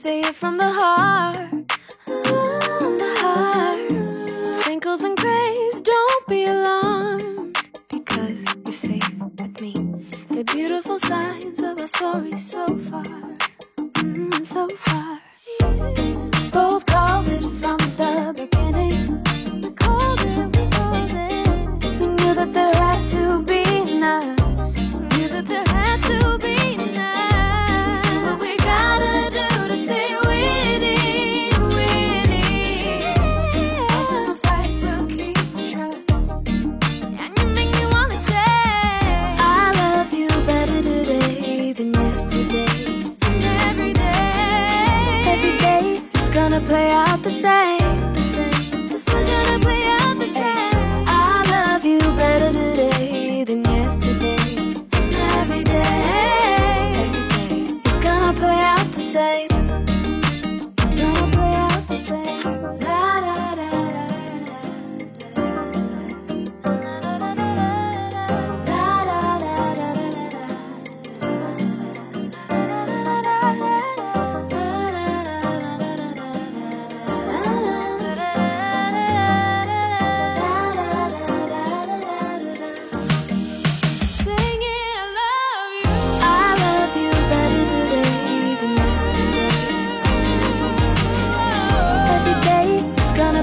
say it from the heart, from the heart. Wrinkles and grays, don't be alarmed, because you're safe with me. They're beautiful signs of our story so far, so far. Both called it from the beginning. We called it, we called it. We knew that there had to be an us. We knew that there had to be an us. What we gotta do to stay winning, winning. Fights and fights will keep trust. And you make me wanna say, I love you better today than yesterday. And every day it's gonna play out the same. It's gonna play out the same. I love you better today than yesterday. And every day it's gonna play out the same. It's gonna play out the same. La da da da da da da da da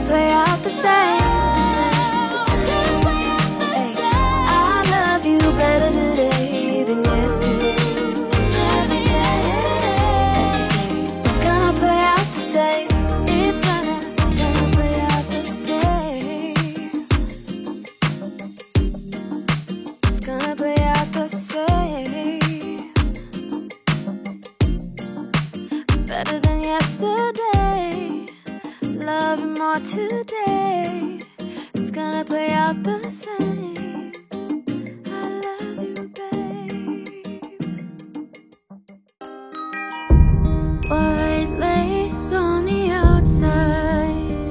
play out the same. I love you better today than yesterday. Every day it's gonna play out the same. It's gonna play out the same. It's gonna play out the same. Better than yesterday. Love you more today. It's gonna play out the same. I love you, babe. White lace on the outside,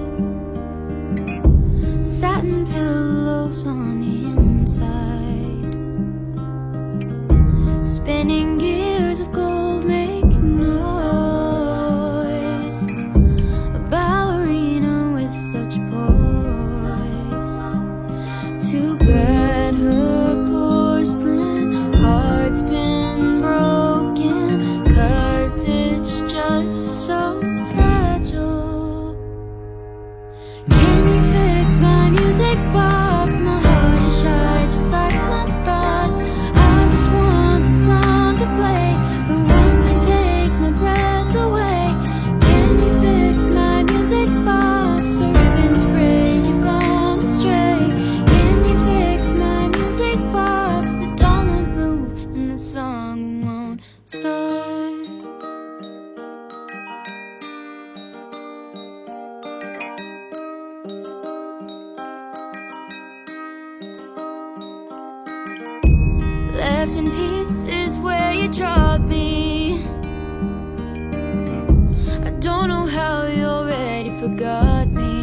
satin pillows on the inside, spinning gears of gold making noise. Too bad her porcelain heart's been broken, 'cause it's just so fragile. Can you fix my music box? My heart is shy just like my thoughts. I just want the song to play, the one that takes my breath away. Can you fix my music box? The ribbon's frayed, you've gone astray. Song won't start. Left in pieces where you dropped me. I don't know how you already forgot me.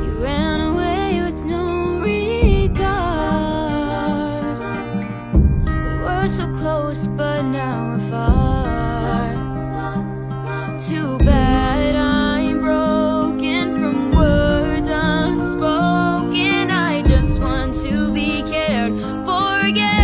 You ran away with no so close, but now we're far. Too bad I'm broken from words unspoken. I just want to be cared for again.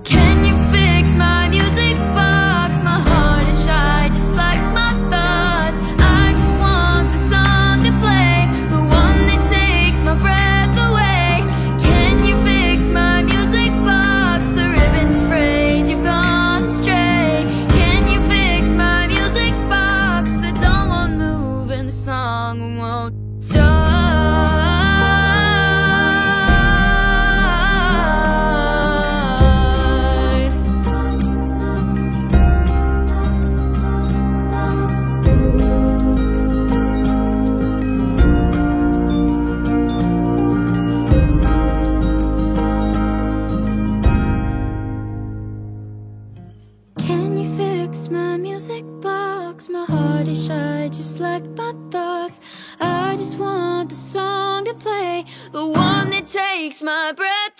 Can you fix my music box? My heart is shy just like my thoughts. I just want the song to play, the one that takes my breath away. Can you fix my music box? The ribbon's frayed, you've gone astray. Can you fix my music box? The doll won't move and the song won't start. Can you fix my music box? My heart is shy just like my thoughts. I just want the song to play, the one that takes my breath